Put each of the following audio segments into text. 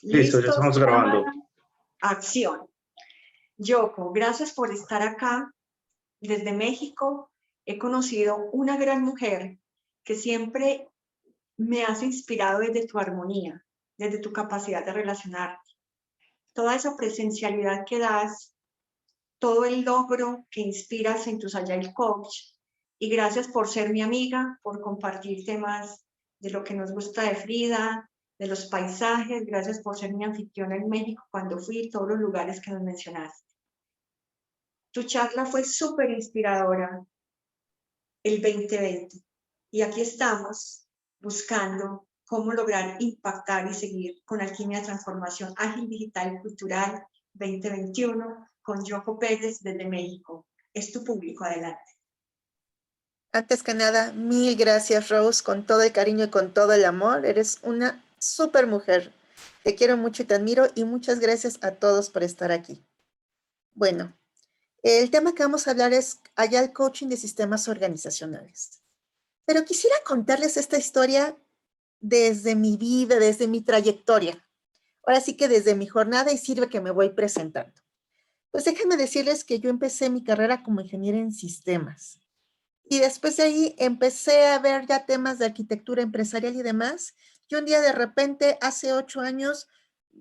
Listo, ya ¿Listos? estamos Cámara, grabando. acción. Yoko, gracias por estar acá. Desde México he conocido una gran mujer que siempre me has inspirado desde tu armonía, desde tu capacidad de relacionarte. Toda esa presencialidad que das, todo el logro que inspiras en tus Agile Coach. Y gracias por ser mi amiga, por compartir temas de lo que nos gusta de Frida, de los paisajes. Gracias por ser mi anfitriona en México cuando fui, todos los lugares que nos mencionaste. Tu charla fue súper inspiradora el 2020 y aquí estamos buscando cómo lograr impactar y seguir con Alquimia Transformación Ágil Digital y Cultural 2021 con Yoko Pérez desde México. Es tu público, adelante. Antes que nada, mil gracias, Rose, con todo el cariño y con todo el amor. Eres una súper mujer. Te quiero mucho y te admiro y muchas gracias a todos por estar aquí. Bueno, el tema que vamos a hablar es Agile Coaching de sistemas organizacionales. Pero quisiera contarles esta historia desde mi vida, desde mi trayectoria. Ahora sí que desde mi jornada y sirve que me voy presentando. Pues déjenme decirles que yo empecé mi carrera como ingeniera en sistemas. Y después de ahí empecé a ver ya temas de arquitectura empresarial y demás. Y un día de repente, hace 8 años,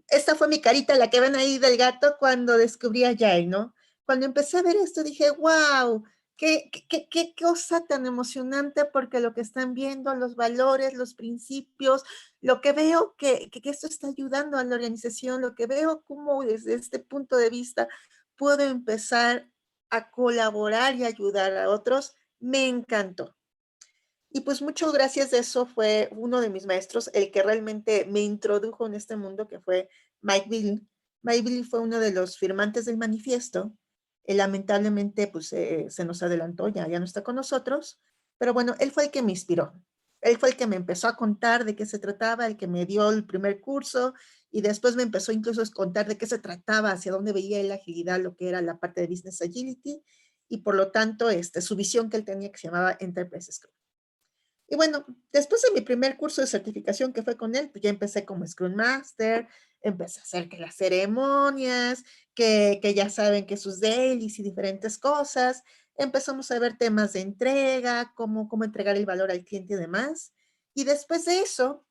esta fue mi carita, la que ven ahí del gato, cuando descubrí Agile, ¿no? Cuando empecé a ver esto dije, wow, qué cosa tan emocionante, porque lo que están viendo, los valores, los principios, lo que veo que esto está ayudando a la organización, lo que veo como desde este punto de vista puedo empezar a colaborar y ayudar a otros, me encantó. Y pues muchas gracias de eso fue uno de mis maestros, el que realmente me introdujo en este mundo, que fue Mike Billy. Mike Billy fue uno de los firmantes del manifiesto. Lamentablemente, pues se nos adelantó, ya no está con nosotros. Pero bueno, él fue el que me inspiró. Él fue el que me empezó a contar de qué se trataba, el que me dio el primer curso y después me empezó incluso a contar de qué se trataba, hacia dónde veía la agilidad, lo que era la parte de Business Agility y por lo tanto su visión que él tenía que se llamaba Enterprise Scrum. Y bueno, después de mi primer curso de certificación que fue con él, pues ya empecé como Scrum Master, empecé a hacer que las ceremonias, que ya saben que sus dailies y diferentes cosas. Empezamos a ver temas de entrega, cómo entregar el valor al cliente y demás. Y después de eso,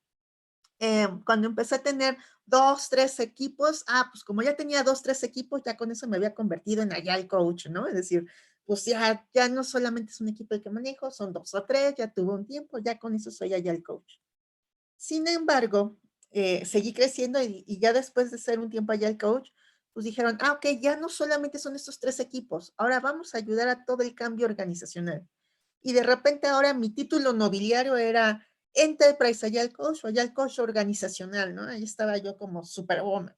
cuando empecé a tener 2, 3 equipos, pues como ya tenía 2, 3 equipos, ya con eso me había convertido en Agile Coach, ¿no? Es decir, pues ya no solamente es un equipo el que manejo, son 2 o 3, ya tuve un tiempo, ya con eso soy Agile Coach. Sin embargo, seguí creciendo y ya después de ser un tiempo Agile Coach, pues dijeron, ok, ya no solamente son estos 3 equipos, ahora vamos a ayudar a todo el cambio organizacional. Y de repente ahora mi título nobiliario era Enterprise Agile Coach o Agile Coach organizacional, ¿no? Ahí estaba yo como superwoman.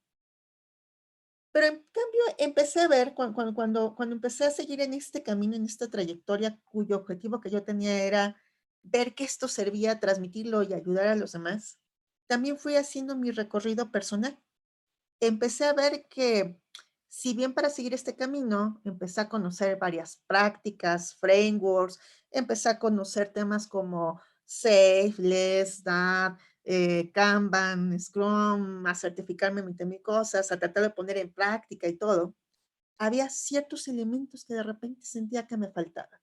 Pero en cambio empecé a ver, cuando empecé a seguir en este camino, en esta trayectoria, cuyo objetivo que yo tenía era ver que esto servía, transmitirlo y ayudar a los demás, también fui haciendo mi recorrido personal. Empecé a ver que, si bien para seguir este camino, empecé a conocer varias prácticas, frameworks, empecé a conocer temas como Safe, Less, That, Kanban, Scrum, a certificarme en 20,000 cosas, a tratar de poner en práctica y todo. Había ciertos elementos que de repente sentía que me faltaban.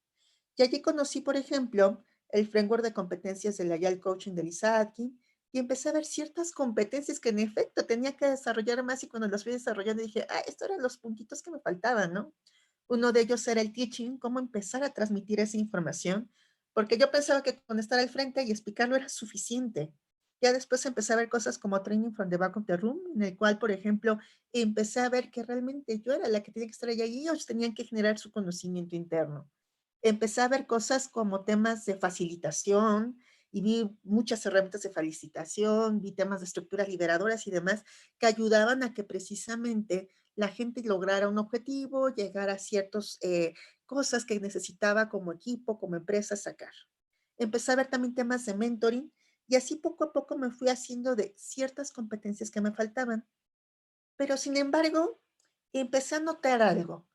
Y allí conocí, por ejemplo, el framework de competencias del Agile Coaching de Lisa Atkin y empecé a ver ciertas competencias que en efecto tenía que desarrollar más y cuando los fui desarrollando dije, estos eran los puntitos que me faltaban, ¿no? Uno de ellos era el teaching, cómo empezar a transmitir esa información, porque yo pensaba que con estar al frente y explicarlo era suficiente. Ya después empecé a ver cosas como Training from the Back of the Room, en el cual, por ejemplo, empecé a ver que realmente yo era la que tenía que estar allá y ellos tenían que generar su conocimiento interno. Empecé a ver cosas como temas de facilitación y vi muchas herramientas de facilitación, vi temas de estructuras liberadoras y demás que ayudaban a que precisamente la gente lograra un objetivo, llegara a ciertas cosas que necesitaba como equipo, como empresa sacar. Empecé a ver también temas de mentoring y así poco a poco me fui haciendo de ciertas competencias que me faltaban. Pero sin embargo, empecé a notar algo.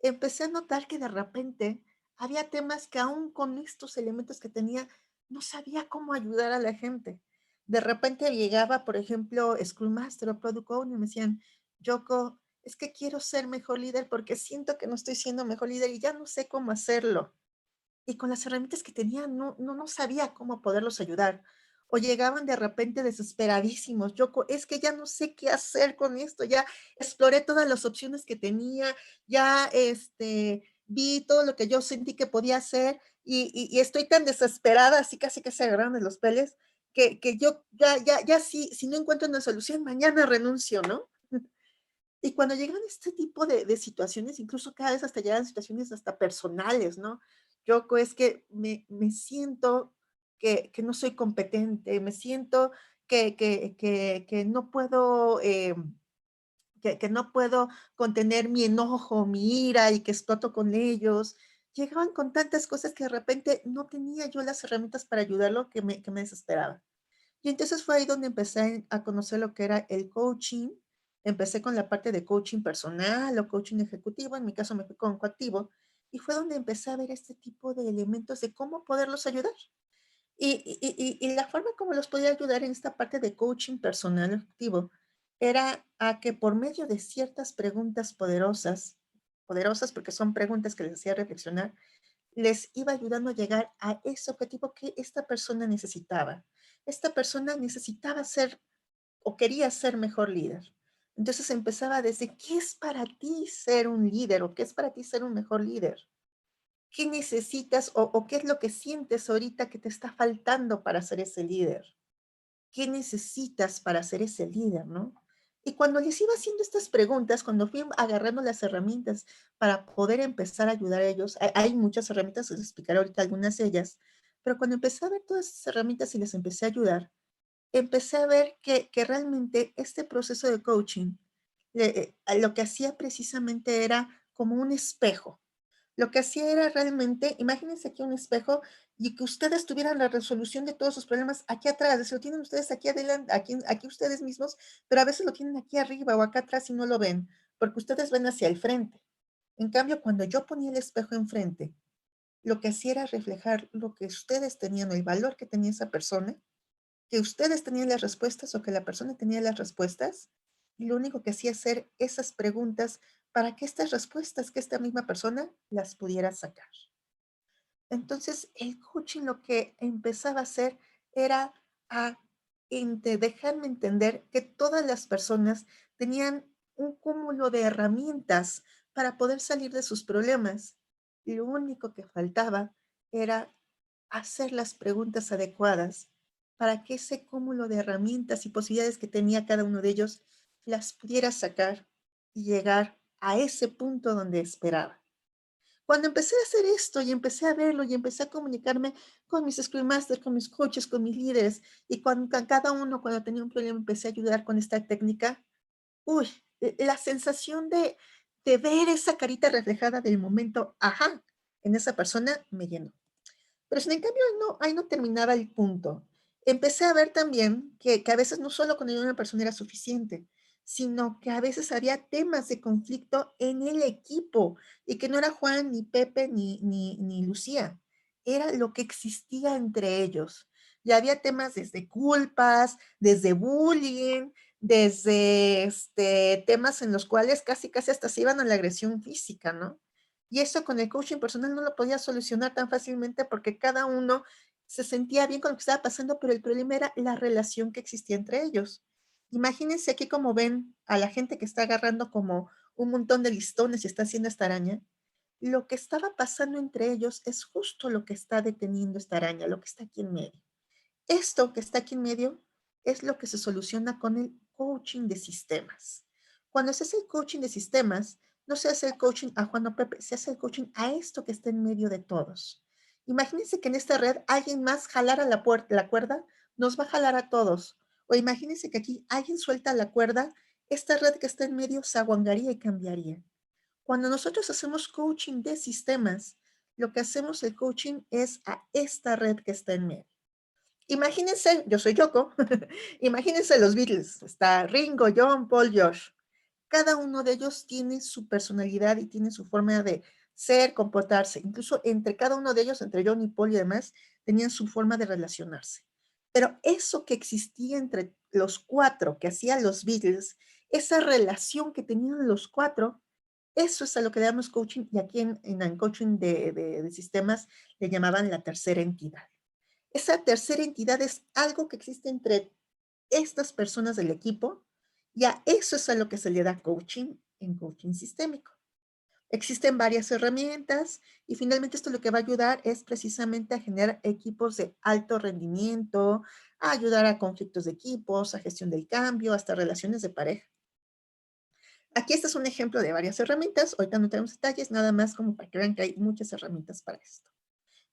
Empecé a notar que de repente había temas que aún con estos elementos que tenía, no sabía cómo ayudar a la gente. De repente llegaba, por ejemplo, Scrum Master o Product Owner y me decían, Yoko, es que quiero ser mejor líder porque siento que no estoy siendo mejor líder y ya no sé cómo hacerlo. Y con las herramientas que tenía, no sabía cómo poderlos ayudar. O llegaban de repente desesperadísimos. Yoko, es que ya no sé qué hacer con esto. Ya exploré todas las opciones que tenía. Ya vi todo lo que yo sentí que podía hacer. Y estoy tan desesperada, así casi que se agarraron de los peles, que yo ya si no encuentro una solución, mañana renuncio, ¿no? Y cuando llegan este tipo de situaciones, incluso cada vez hasta llegan situaciones hasta personales, ¿no? Yo es que me siento que no soy competente, me siento que no puedo, que no puedo contener mi enojo, mi ira y que exploto con ellos. Llegaban con tantas cosas que de repente no tenía yo las herramientas para ayudarlo que me desesperaba. Y entonces fue ahí donde empecé a conocer lo que era el coaching. Empecé con la parte de coaching personal o coaching ejecutivo, en mi caso me fui con coactivo, y fue donde empecé a ver este tipo de elementos de cómo poderlos ayudar. Y la forma como los podía ayudar en esta parte de coaching personal ejecutivo era a que por medio de ciertas preguntas poderosas, poderosas porque son preguntas que les hacía reflexionar, les iba ayudando a llegar a ese objetivo que esta persona necesitaba. Esta persona necesitaba ser o quería ser mejor líder. Entonces empezaba desde, ¿qué es para ti ser un líder o qué es para ti ser un mejor líder? ¿Qué necesitas o qué es lo que sientes ahorita que te está faltando para ser ese líder? ¿Qué necesitas para ser ese líder, no? Y cuando les iba haciendo estas preguntas, cuando fui agarrando las herramientas para poder empezar a ayudar a ellos, hay muchas herramientas, les explicaré ahorita algunas de ellas, pero cuando empecé a ver todas esas herramientas y les empecé a ayudar, empecé a ver que realmente este proceso de coaching, lo que hacía precisamente era como un espejo. Lo que hacía era realmente, imagínense aquí un espejo y que ustedes tuvieran la resolución de todos sus problemas aquí atrás, lo tienen ustedes aquí adelante, aquí ustedes mismos, pero a veces lo tienen aquí arriba o acá atrás y no lo ven, porque ustedes ven hacia el frente. En cambio, cuando yo ponía el espejo enfrente, lo que hacía era reflejar lo que ustedes tenían, el valor que tenía esa persona, que ustedes tenían las respuestas o que la persona tenía las respuestas, y lo único que hacía es hacer esas preguntas para que estas respuestas, que esta misma persona las pudiera sacar. Entonces, el coaching lo que empezaba a hacer era a dejarme entender que todas las personas tenían un cúmulo de herramientas para poder salir de sus problemas. Y lo único que faltaba era hacer las preguntas adecuadas para que ese cúmulo de herramientas y posibilidades que tenía cada uno de ellos las pudiera sacar y llegar a ese punto donde esperaba. Cuando empecé a hacer esto y empecé a verlo y empecé a comunicarme con mis Scrum Masters, con mis coaches, con mis líderes y con cada uno cuando tenía un problema empecé a ayudar con esta técnica, uy, la sensación de ver esa carita reflejada del momento, ajá, en esa persona me llenó. Pero sin en cambio, ahí no terminaba el punto. Empecé a ver también que a veces no solo con ayudar a una persona era suficiente, sino que a veces había temas de conflicto en el equipo y que no era Juan, ni Pepe, ni Lucía. Era lo que existía entre ellos. Y había temas desde culpas, desde bullying, desde temas en los cuales casi hasta se iban a la agresión física, ¿no? Y eso con el coaching personal no lo podía solucionar tan fácilmente porque cada uno se sentía bien con lo que estaba pasando, pero el problema era la relación que existía entre ellos. Imagínense aquí como ven a la gente que está agarrando como un montón de listones y está haciendo esta araña. Lo que estaba pasando entre ellos es justo lo que está deteniendo esta araña, lo que está aquí en medio. Esto que está aquí en medio es lo que se soluciona con el coaching de sistemas. Cuando se hace el coaching de sistemas, no se hace el coaching a Juan o Pepe, se hace el coaching a esto que está en medio de todos. Imagínense que en esta red alguien más jalara la cuerda, nos va a jalar a todos. O imagínense que aquí alguien suelta la cuerda, esta red que está en medio se aguangaría y cambiaría. Cuando nosotros hacemos coaching de sistemas, lo que hacemos el coaching es a esta red que está en medio. Imagínense, yo soy Yoko, imagínense los Beatles, está Ringo, John, Paul, Josh. Cada uno de ellos tiene su personalidad y tiene su forma de ser, comportarse. Incluso entre cada uno de ellos, entre John y Paul y demás, tenían su forma de relacionarse. Pero eso que existía entre los 4 que hacían los Beatles, esa relación que tenían los 4, eso es a lo que le damos coaching, y aquí en el coaching de sistemas le llamaban la tercera entidad. Esa tercera entidad es algo que existe entre estas personas del equipo, y a eso es a lo que se le da coaching en coaching sistémico. Existen varias herramientas y finalmente esto lo que va a ayudar es precisamente a generar equipos de alto rendimiento, a ayudar a conflictos de equipos, a gestión del cambio, hasta relaciones de pareja. Aquí este es un ejemplo de varias herramientas. Ahorita no tenemos detalles, nada más como para que vean que hay muchas herramientas para esto.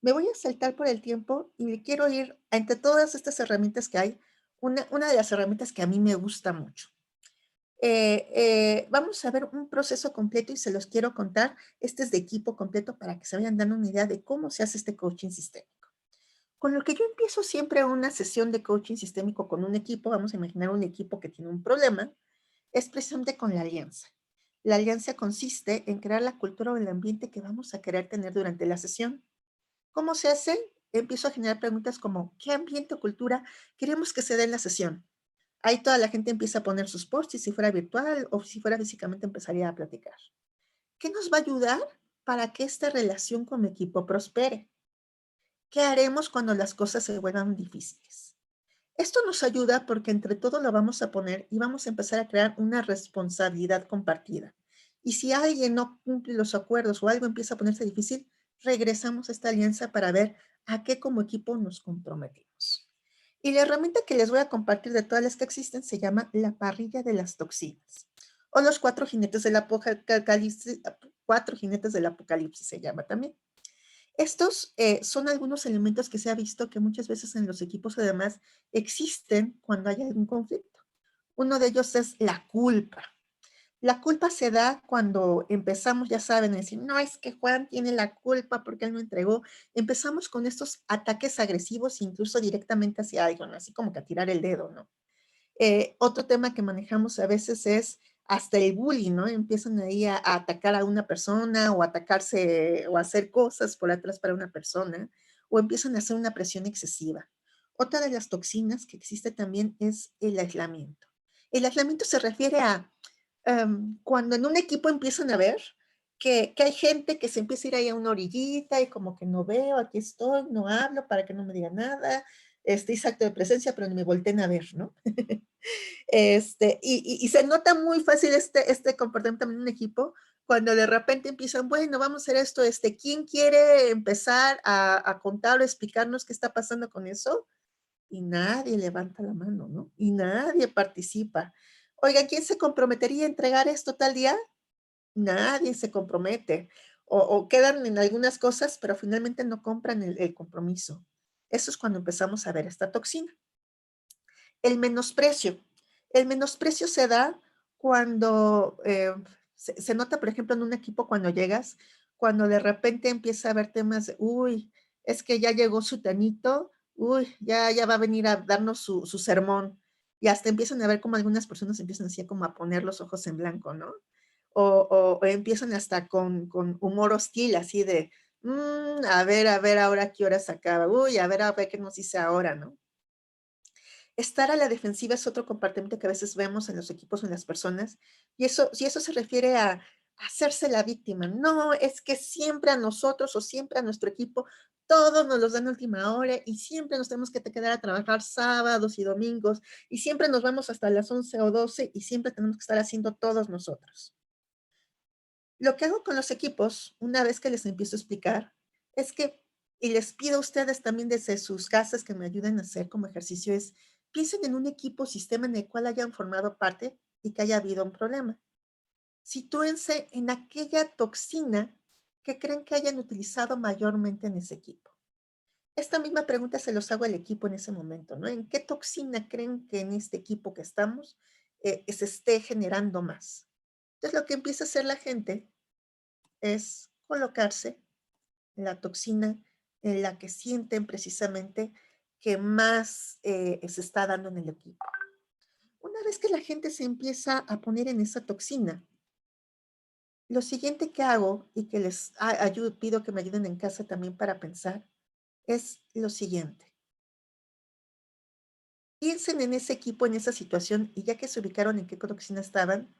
Me voy a saltar por el tiempo y le quiero ir, entre todas estas herramientas que hay, una de las herramientas que a mí me gusta mucho. Vamos a ver un proceso completo y se los quiero contar. Este es de equipo completo para que se vayan dando una idea de cómo se hace este coaching sistémico. Con lo que yo empiezo siempre una sesión de coaching sistémico con un equipo, vamos a imaginar un equipo que tiene un problema, es precisamente con la alianza. La alianza consiste en crear la cultura o el ambiente que vamos a querer tener durante la sesión. ¿Cómo se hace? Empiezo a generar preguntas como, ¿qué ambiente o cultura queremos que se dé en la sesión? Ahí toda la gente empieza a poner sus posts, y si fuera virtual o si fuera físicamente empezaría a platicar. ¿Qué nos va a ayudar para que esta relación con mi equipo prospere? ¿Qué haremos cuando las cosas se vuelvan difíciles? Esto nos ayuda porque entre todos lo vamos a poner y vamos a empezar a crear una responsabilidad compartida. Y si alguien no cumple los acuerdos o algo empieza a ponerse difícil, regresamos a esta alianza para ver a qué como equipo nos comprometimos. Y la herramienta que les voy a compartir de todas las que existen se llama la parrilla de las toxinas o los 4 jinetes del apocalipsis, 4 jinetes del apocalipsis se llama también. Estos son algunos elementos que se ha visto que muchas veces en los equipos además existen cuando hay algún conflicto. Uno de ellos es la culpa. La culpa se da cuando empezamos, ya saben, a decir, no, es que Juan tiene la culpa porque él no entregó. Empezamos con estos ataques agresivos, incluso directamente hacia alguien, ¿no? Así como que a tirar el dedo, ¿no? Otro tema que manejamos a veces es hasta el bullying, ¿no? Empiezan ahí a atacar a una persona o atacarse o hacer cosas por atrás para una persona o empiezan a hacer una presión excesiva. Otra de las toxinas que existe también es el aislamiento. El aislamiento se refiere a cuando en un equipo empiezan a ver que hay gente que se empieza a ir ahí a una orillita y como que no veo, aquí estoy, no hablo para que no me digan nada, hice acto de presencia, pero ni me volteen a ver, ¿no? Y se nota muy fácil este comportamiento también en un equipo cuando de repente empiezan, bueno, vamos a hacer esto, ¿quién quiere empezar a contar o explicarnos qué está pasando con eso? Y nadie levanta la mano, ¿no? Y nadie participa. Oiga, ¿quién se comprometería a entregar esto tal día? Nadie se compromete. O quedan en algunas cosas, pero finalmente no compran el compromiso. Eso es cuando empezamos a ver esta toxina. El menosprecio. El menosprecio se da cuando se nota, por ejemplo, en un equipo cuando llegas, cuando de repente empieza a haber temas de, uy, es que ya llegó su tanito, uy, ya va a venir a darnos su sermón. Y hasta empiezan a ver como algunas personas empiezan así como a poner los ojos en blanco, ¿no? O empiezan hasta con humor hostil, así de, a ver, ahora qué hora se acaba, uy, a ver qué nos dice ahora, ¿no? Estar a la defensiva es otro comportamiento que a veces vemos en los equipos o en las personas, y eso se refiere a hacerse la víctima. No, es que siempre a nosotros o siempre a nuestro equipo, todos nos los dan a última hora y siempre nos tenemos que quedar a trabajar sábados y domingos y siempre nos vamos hasta las 11 o 12 y siempre tenemos que estar haciendo todos nosotros. Lo que hago con los equipos, una vez que les empiezo a explicar, es que, y les pido a ustedes también desde sus casas que me ayuden a hacer como ejercicio, es piensen en un equipo, sistema en el cual hayan formado parte y que haya habido un problema. Sitúense en aquella toxina que creen que hayan utilizado mayormente en ese equipo. Esta misma pregunta se los hago al equipo en ese momento, ¿no? ¿En qué toxina creen que en este equipo que estamos se esté generando más? Entonces, lo que empieza a hacer la gente es colocarse la toxina en la que sienten precisamente que más se está dando en el equipo. Una vez que la gente se empieza a poner en esa toxina, lo siguiente que hago y que les ayudo, pido que me ayuden en casa también para pensar, es lo siguiente. Piensen en ese equipo, en esa situación, y ya que se ubicaron en qué toxina estaban,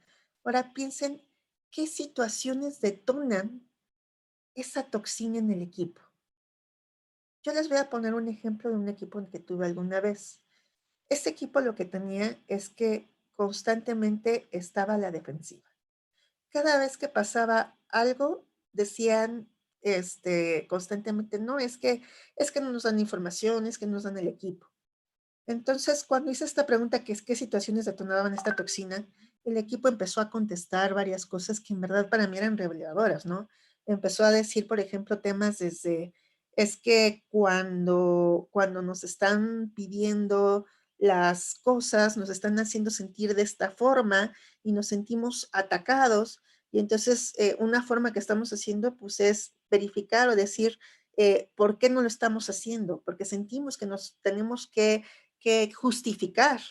ahora piensen qué situaciones detonan esa toxina en el equipo. Yo les voy a poner un ejemplo de un equipo en que tuve alguna vez. Este equipo lo que tenía es que constantemente estaba a la defensiva. Cada vez que pasaba algo, decían constantemente, no, es que no nos dan información, es que no nos dan el equipo. Entonces, cuando hice esta pregunta, que es qué situaciones detonaban esta toxina, el equipo empezó a contestar varias cosas que en verdad para mí eran reveladoras, ¿no? Empezó a decir, por ejemplo, temas desde, es que cuando nos están pidiendo las cosas, nos están haciendo sentir de esta forma y nos sentimos atacados. Y entonces, una forma que estamos haciendo, pues, es verificar o decir, ¿por qué no lo estamos haciendo? Porque sentimos que nos tenemos que justificar.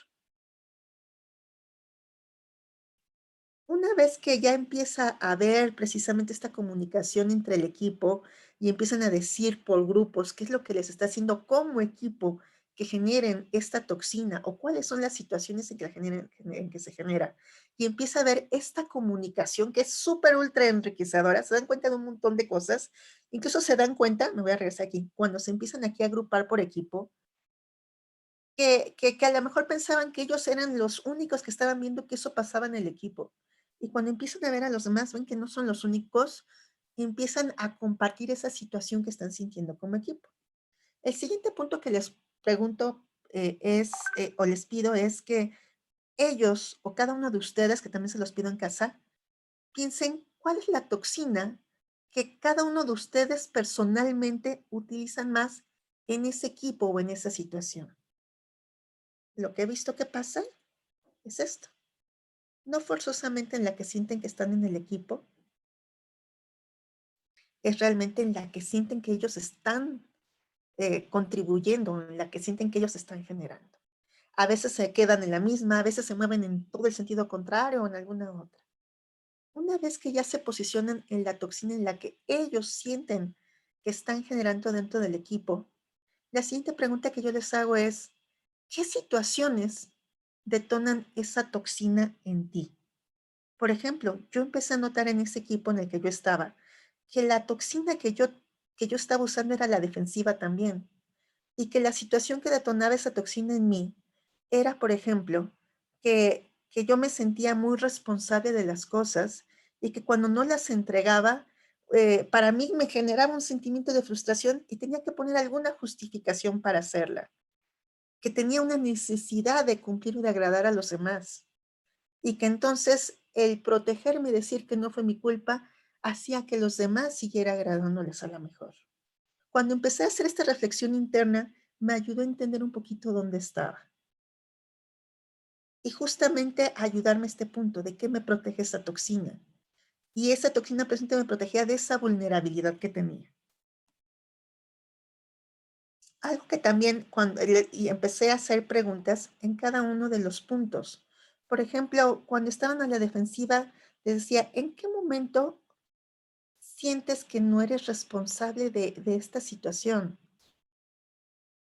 Una vez que ya empieza a haber precisamente esta comunicación entre el equipo y empiezan a decir por grupos qué es lo que les está haciendo como equipo que generen esta toxina o cuáles son las situaciones en que, en que se genera. Y empieza a haber esta comunicación que es súper ultra enriquecedora. Se dan cuenta de un montón de cosas. Incluso se dan cuenta, me voy a regresar aquí, cuando se empiezan aquí a agrupar por equipo, que a lo mejor pensaban que ellos eran los únicos que estaban viendo que eso pasaba en el equipo. Y cuando empiezan a ver a los demás, ven que no son los únicos, y empiezan a compartir esa situación que están sintiendo como equipo. El siguiente punto que les pregunto o les pido es que ellos o cada uno de ustedes, que también se los pido en casa, piensen cuál es la toxina que cada uno de ustedes personalmente utilizan más en ese equipo o en esa situación. Lo que he visto que pasa es esto. No forzosamente en la que sienten que están en el equipo, es realmente en la que sienten que ellos están contribuyendo, en la que sienten que ellos están generando. A veces se quedan en la misma, a veces se mueven en todo el sentido contrario o en alguna otra. Una vez que ya se posicionan en la toxina en la que ellos sienten que están generando dentro del equipo, la siguiente pregunta que yo les hago es, ¿qué situaciones detonan esa toxina en ti? Por ejemplo, yo empecé a notar en ese equipo en el que yo estaba, que la toxina que yo estaba usando era la defensiva también, y que la situación que detonaba esa toxina en mí era, por ejemplo, que yo me sentía muy responsable de las cosas y que cuando no las entregaba, para mí me generaba un sentimiento de frustración y tenía que poner alguna justificación para hacerla, que tenía una necesidad de cumplir y de agradar a los demás y que entonces el protegerme y decir que no fue mi culpa hacía que los demás siguiera agradándoles a la mejor. Cuando empecé a hacer esta reflexión interna, me ayudó a entender un poquito dónde estaba y justamente a ayudarme a este punto de qué me protege esa toxina. Y esa toxina presente me protegía de esa vulnerabilidad que tenía. Algo que también y empecé a hacer preguntas en cada uno de los puntos. Por ejemplo, cuando estaban a la defensiva, les decía, ¿en qué momento sientes que no eres responsable de esta situación?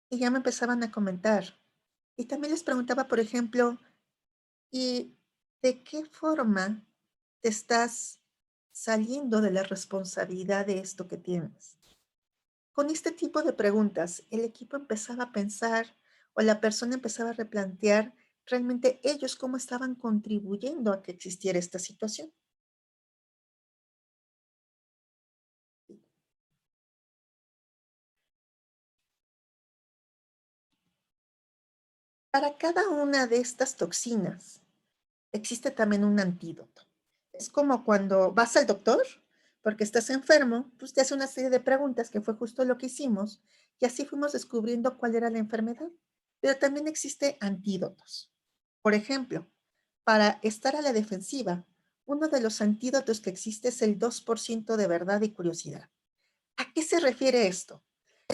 Y ya me empezaban a comentar. Y también les preguntaba, por ejemplo, ¿y de qué forma te estás saliendo de la responsabilidad de esto que tienes? Con este tipo de preguntas, el equipo empezaba a pensar o la persona empezaba a replantear realmente ellos cómo estaban contribuyendo a que existiera esta situación. Para cada una de estas toxinas existe también un antídoto. Es como cuando vas al doctor porque estás enfermo, pues te hace una serie de preguntas, que fue justo lo que hicimos, y así fuimos descubriendo cuál era la enfermedad. Pero también existe antídotos. Por ejemplo, para estar a la defensiva, uno de los antídotos que existe es el 2% de verdad y curiosidad. ¿A qué se refiere esto?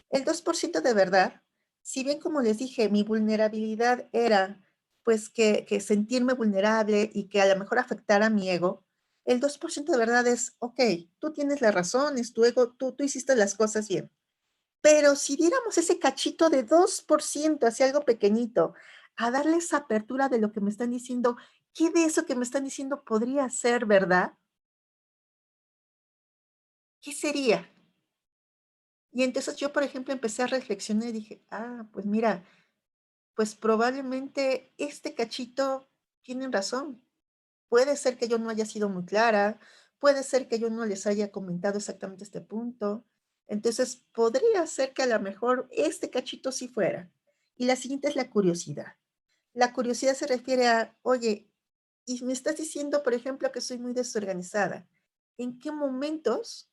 El 2% de verdad, si bien como les dije, mi vulnerabilidad era pues que sentirme vulnerable y que a lo mejor afectara mi ego, el 2% de verdad es, ok, tú tienes la razón, es tu ego, tú hiciste las cosas bien. Pero si diéramos ese cachito de 2% hacia algo pequeñito, a darle esa apertura de lo que me están diciendo. ¿Qué de eso que me están diciendo podría ser verdad? ¿Qué sería? Y entonces yo, por ejemplo, empecé a reflexionar y dije, pues mira, pues probablemente este cachito tienen razón. Puede ser que yo no haya sido muy clara, puede ser que yo no les haya comentado exactamente este punto. Entonces, podría ser que a lo mejor este cachito sí fuera. Y la siguiente es la curiosidad. La curiosidad se refiere a, oye, y me estás diciendo, por ejemplo, que soy muy desorganizada. ¿En qué momentos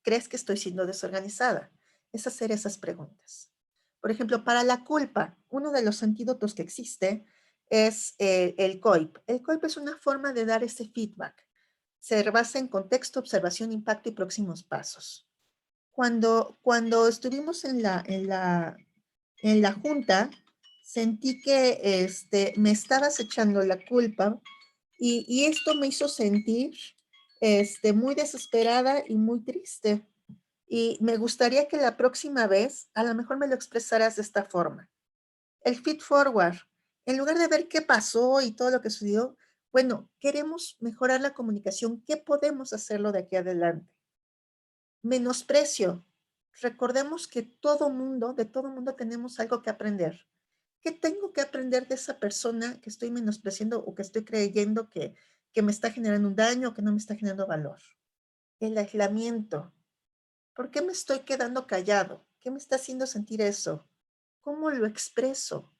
crees que estoy siendo desorganizada? Es hacer esas preguntas. Por ejemplo, para la culpa, uno de los antídotos que existe es el COIP. El COIP es una forma de dar ese feedback. Se basa en contexto, observación, impacto y próximos pasos. Cuando estuvimos en la junta, sentí que me estabas echando la culpa y esto me hizo sentir muy desesperada y muy triste. Y me gustaría que la próxima vez a lo mejor me lo expresaras de esta forma. El feed forward, en lugar de ver qué pasó y todo lo que sucedió, bueno, queremos mejorar la comunicación. ¿Qué podemos hacerlo de aquí adelante? Menosprecio. Recordemos que de todo mundo tenemos algo que aprender. ¿Qué tengo que aprender de esa persona que estoy menospreciando o que estoy creyendo que me está generando un daño o que no me está generando valor? El aislamiento. ¿Por qué me estoy quedando callado? ¿Qué me está haciendo sentir eso? ¿Cómo lo expreso?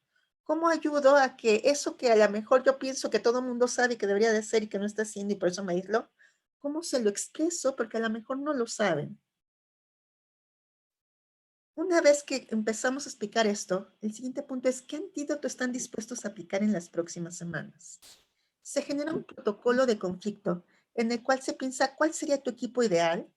¿Cómo ayudo a que eso que a lo mejor yo pienso que todo el mundo sabe que debería de ser y que no está haciendo y por eso me aíslo? ¿Cómo se lo expreso? Porque a lo mejor no lo saben. Una vez que empezamos a explicar esto, el siguiente punto es ¿qué antídoto están dispuestos a aplicar en las próximas semanas? Se genera un protocolo de conflicto en el cual se piensa cuál sería tu equipo ideal,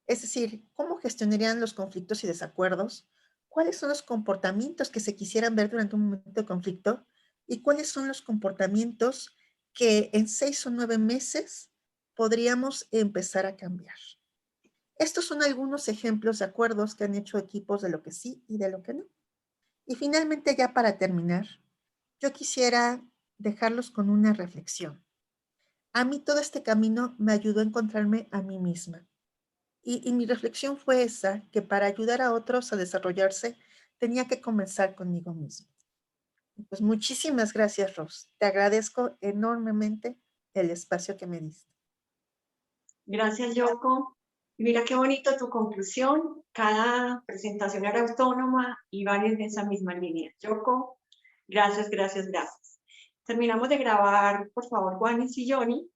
es decir, cómo gestionarían los conflictos y desacuerdos, cuáles son los comportamientos que se quisieran ver durante un momento de conflicto y cuáles son los comportamientos que en 6 o 9 meses podríamos empezar a cambiar. Estos son algunos ejemplos de acuerdos que han hecho equipos de lo que sí y de lo que no. Y finalmente, ya para terminar, yo quisiera dejarlos con una reflexión. A mí todo este camino me ayudó a encontrarme a mí misma. Y mi reflexión fue esa, que para ayudar a otros a desarrollarse, tenía que comenzar conmigo mismo. Pues muchísimas gracias, Ros. Te agradezco enormemente el espacio que me diste. Gracias, Yoko. Mira qué bonito tu conclusión. Cada presentación era autónoma y van en esa misma línea. Yoko, gracias, gracias, gracias. Terminamos de grabar, por favor, Juanes y Johnny.